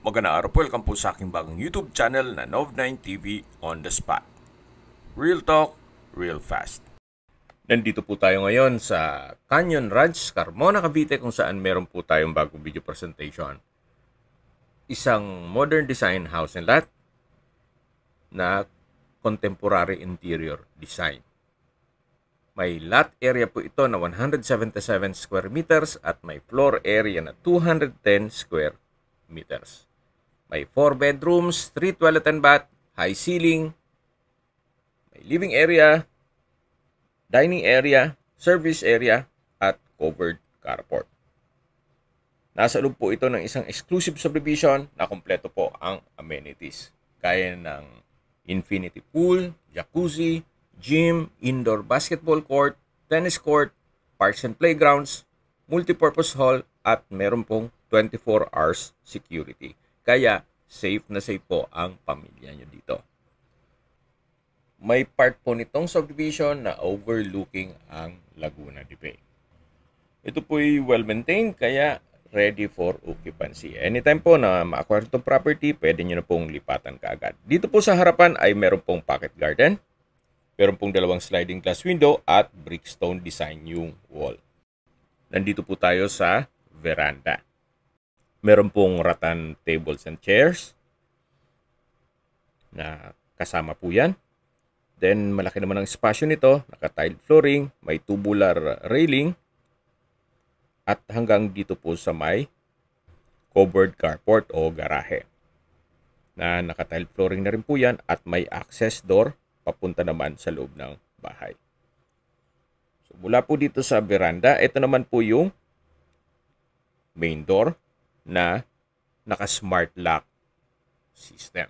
Magandang araw po, welcome po sa aking bagong YouTube channel na Nov9 TV on the Spot. Real talk, real fast. Nandito po tayo ngayon sa Canyon Ranch, Carmona, Cavite kung saan meron po tayong bagong video presentation. Isang modern design house and lot na contemporary interior design. May lot area po ito na 177 square meters at may floor area na 210 square meters. May 4 bedrooms, 3 toilet and bath, high ceiling, may living area, dining area, service area, at covered carport. Nasa loob po ito ng isang exclusive subdivision na kompleto po ang amenities. Gaya ng infinity pool, jacuzzi, gym, indoor basketball court, tennis court, parks and playgrounds, multipurpose hall, at meron pong 24 hours security. Kaya safe na safe po ang pamilya nyo dito. May part po nitong subdivision na overlooking ang Laguna de Bay. Ito po ay well-maintained kaya ready for occupancy. Anytime po na ma-acquire itong property, pwede nyo na pong lipatan kaagad. Dito po sa harapan ay meron pong pocket garden. Meron pong dalawang sliding glass window at brickstone design yung wall. Nandito po tayo sa veranda. Meron pong rattan tables and chairs na kasama po yan. Then malaki naman ang espasyo nito, naka-tiled flooring, may tubular railing at hanggang dito po sa may covered carport o garahe. Na naka-tiled flooring na rin po yan at may access door papunta naman sa loob ng bahay. So mula po dito sa veranda, ito naman po yung main door na naka-smart lock system.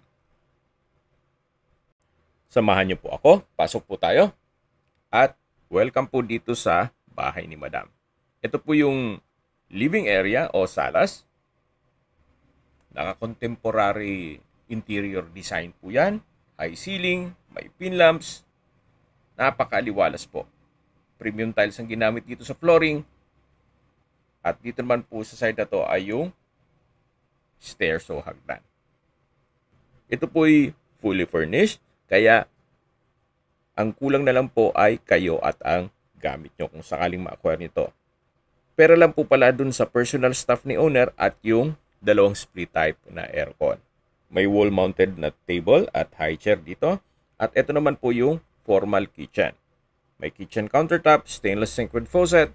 Samahan niyo po ako, pasok po tayo, at welcome po dito sa bahay ni Madam. Ito po yung living area o salas. Naka-contemporary interior design po yan. High ceiling, may pin lamps, napakaliwalas po. Premium tiles ang ginamit dito sa flooring. At dito naman po sa side na to ay yung stairs o hagdan. Ito po ay fully furnished, kaya ang kulang na lang po ay kayo at ang gamit nyo kung sakaling ma-acquire nito. Pero lang po pala dun sa personal staff ni owner at yung dalawang split type na aircon. May wall-mounted na table at high chair dito. At ito naman po yung formal kitchen. May kitchen countertop, stainless sink with faucet,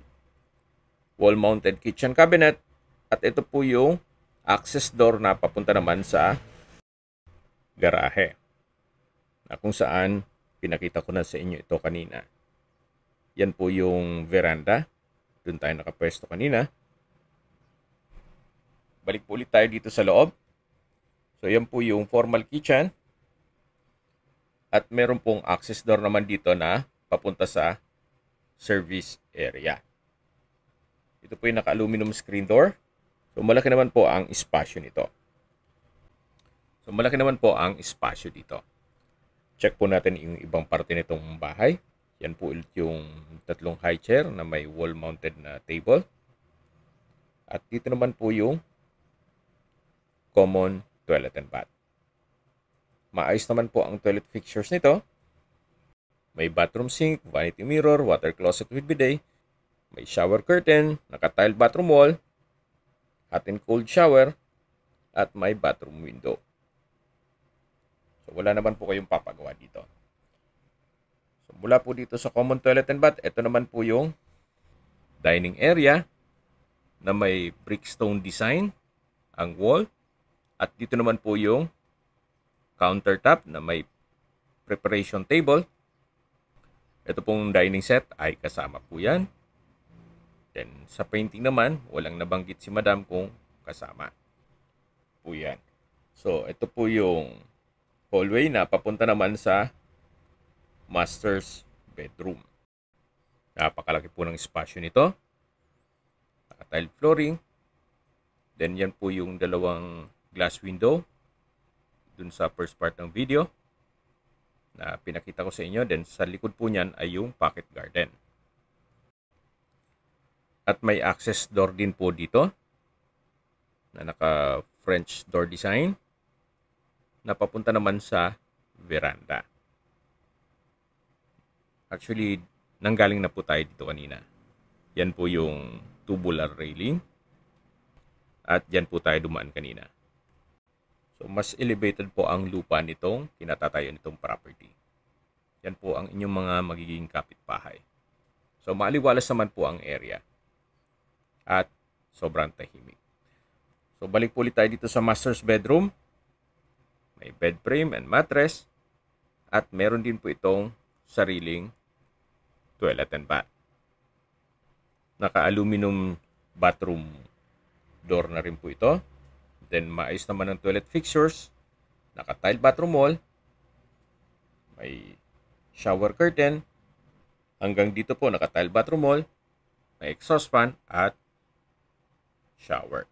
wall-mounted kitchen cabinet, at ito po yung access door na papunta naman sa garahe. Na kung saan pinakita ko na sa inyo ito kanina. Yan po yung veranda. Doon tayo nakapwesto kanina. Balik po ulit tayo dito sa loob. So yan po yung formal kitchen. At meron pong access door naman dito na papunta sa service area. Ito po yung naka-aluminum screen door. So malaki naman po ang espasyo nito. Dito. Check po natin yung ibang parte nitong bahay. Yan po ulit yung tatlong high chair na may wall-mounted na table. At dito naman po yung common toilet and bath. Maayos naman po ang toilet fixtures nito. May bathroom sink, vanity mirror, water closet with bidet. May shower curtain, naka-tiled bathroom wall, hot and cold shower, at may bathroom window. So wala naman po kayong papagawa dito. So mula po dito sa common toilet and bath, ito naman po yung dining area na may brickstone design ang wall. At dito naman po yung countertop na may preparation table. Ito pong dining set ay kasama po yan. Then sa painting naman, walang nabanggit si Madam kung kasama po yan. So ito po yung hallway na papunta naman sa master's bedroom. Napakalaki po ng espasyo nito. Naka-tiled flooring. Then yan po yung dalawang glass window dun sa first part ng video na pinakita ko sa inyo. Then sa likod po niyan ay yung pocket garden. At may access door din po dito na naka French door design na papunta naman sa veranda. Actually, nanggaling na po tayo dito kanina. Yan po yung tubular railing. At yan po tayo dumaan kanina. So, mas elevated po ang lupa nitong kinatatayan nitong property. Yan po ang inyong mga magiging kapitbahay. So, maaliwalas naman po ang area. At sobrang tahimik. So, balik po ulit tayo dito sa master's bedroom. May bed frame and mattress. At meron din po itong sariling toilet and bath. Naka-aluminum bathroom door na rin po ito. Then, maayos naman ang toilet fixtures. Naka-tile bathroom wall. May shower curtain. Hanggang dito po, naka-tile bathroom wall. May exhaust fan at shower.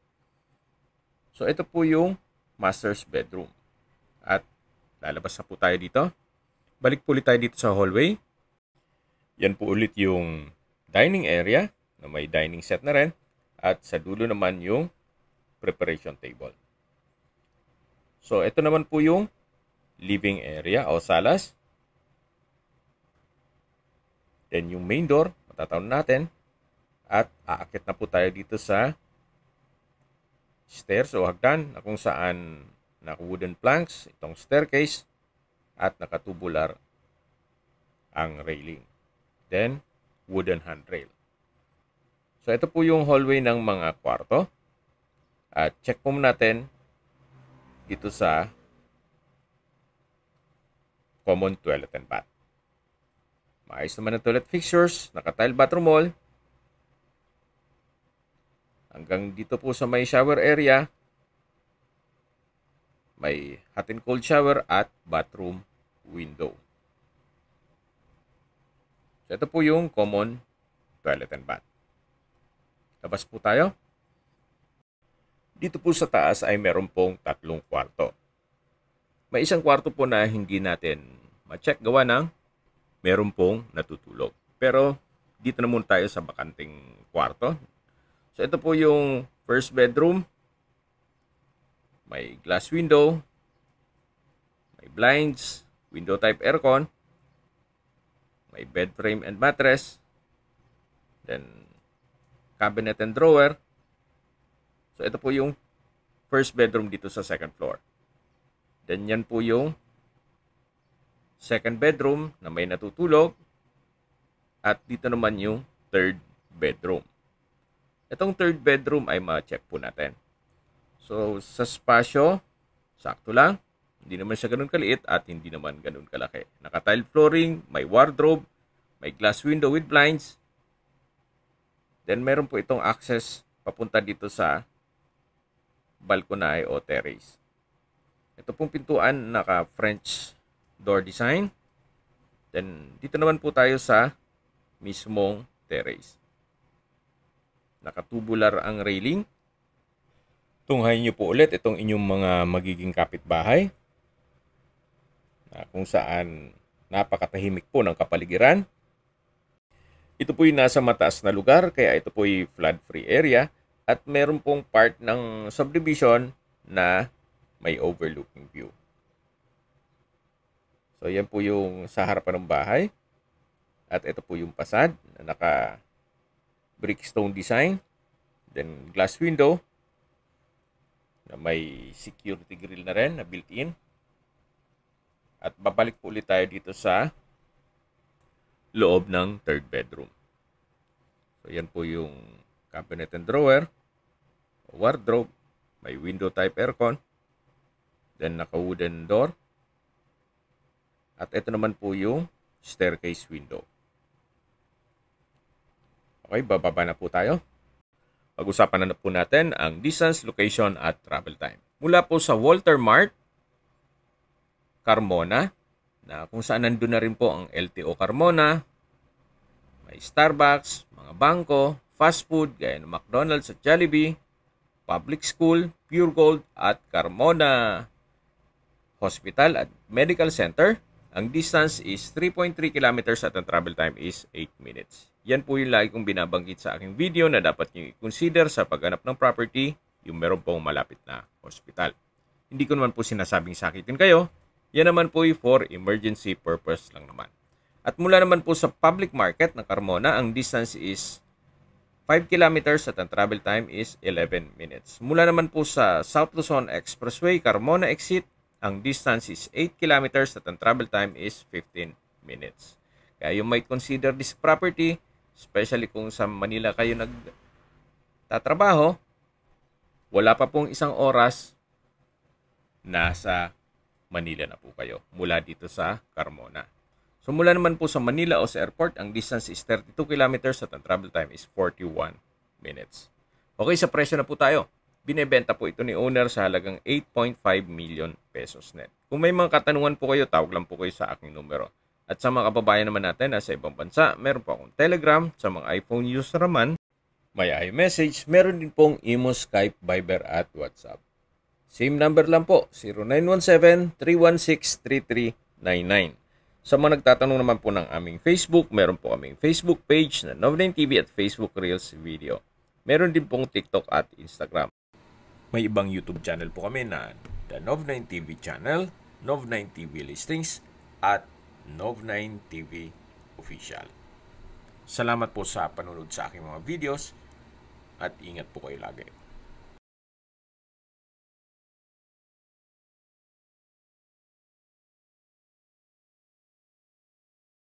So, ito po yung master's bedroom. At lalabas na po tayo dito. Balik po ulit tayo dito sa hallway. Yan po ulit yung dining area na may dining set na rin. At sa dulo naman yung preparation table. So, ito naman po yung living area o salas. Then, yung main door, matataon natin. At aakit na po tayo dito sa stairs o hagdan na kung saan naka-wooden planks, itong staircase, at nakatubular ang railing. Then, wooden handrail. So, ito po yung hallway ng mga kwarto. At check po natin dito sa common toilet and bath. Maayos naman ang toilet fixtures, naka-tile bathroom wall. Hanggang dito po sa may shower area, may hot and cold shower at bathroom window. So, ito po yung common toilet and bath. Labas po tayo. Dito po sa taas ay meron pong 3 kwarto. May isang kwarto po na hindi natin ma-check gawa ng meron pong natutulog. Pero dito na muna tayo sa bakanting kwarto. So ito po yung first bedroom. May glass window. May blinds. Window type aircon. May bed frame and mattress. Then cabinet and drawer. So, ito po yung first bedroom dito sa second floor. Then, yan po yung second bedroom na may natutulog. At dito naman yung third bedroom. Itong third bedroom ay ma-check po natin. So, sa spasyo, sakto lang. Hindi naman siya ganun kaliit at hindi naman ganun kalaki. Naka-tile flooring, may wardrobe, may glass window with blinds. Then, meron po itong access papunta dito sa balcony o terrace. Ito pong pintuan naka-French door design. Then, dito naman po tayo sa mismong terrace. Nakatubular ang railing. Tunghayin niyo po ulit itong inyong mga magiging kapitbahay. Kung saan napakatahimik po ng kapaligiran. Ito po yung nasa mataas na lugar, kaya ito po yung flood-free area. At meron pong part ng subdivision na may overlooking view. So, yan po yung sa harapan ng bahay. At ito po yung pasad na naka brickstone design. Then, glass window na may security grill na rin na built-in. At babalik po ulit tayo dito sa loob ng third bedroom. So, yan po yung cabinet and drawer, wardrobe, may window type aircon, then naka-wooden door, at ito naman po yung staircase window. Okay, bababa na po tayo. Pag-usapan na po natin ang distance, location, at travel time. Mula po sa Walter Mart, Carmona, na kung saan nandun na rin po ang LTO Carmona, may Starbucks, mga bangko, fast food gaya ng McDonald's at Jollibee, public school, Pure Gold at Carmona Hospital at Medical Center. Ang distance is 3.3 kilometers at ang travel time is 8 minutes. Yan po yung lagi kong binabanggit sa aking video na dapat nyo i-consider sa paghanap ng property yung meron pong malapit na hospital. Hindi ko naman po sinasabing sakitin kayo. Yan naman po for emergency purpose lang naman. At mula naman po sa public market ng Carmona, ang distance is 5 kilometers at ang travel time is 11 minutes. Mula naman po sa South Luzon Expressway, Carmona exit, ang distance is 8 kilometers at ang travel time is 15 minutes. Kaya you might consider this property, especially kung sa Manila kayo nagtatrabaho, wala pa pong isang oras, nasa Manila na po kayo mula dito sa Carmona. So mula naman po sa Manila o sa airport, ang distance is 32 kilometers at ang travel time is 41 minutes. Okay, sa presyo na po tayo. Binebenta po ito ni owner sa halagang 8.5 million pesos net. Kung may mga katanungan po kayo, tawag lang po kayo sa aking numero. At sa mga kababayan naman natin na sa ibang bansa, meron po akong Telegram. Sa mga iPhone user naman, may iMessage. Meron din pong Imo, Skype, Viber at WhatsApp. Same number lang po, 0917-316-3399. Sa mga nagtatanong naman po ng aming Facebook, meron po kaming Facebook page na Nov9 TV at Facebook Reels Video. Meron din pong TikTok at Instagram. May ibang YouTube channel po kami na The Nov9 TV Channel, Nov9 TV Listings, at Nov9 TV Official. Salamat po sa panunod sa aking mga videos at ingat po kayo lagi.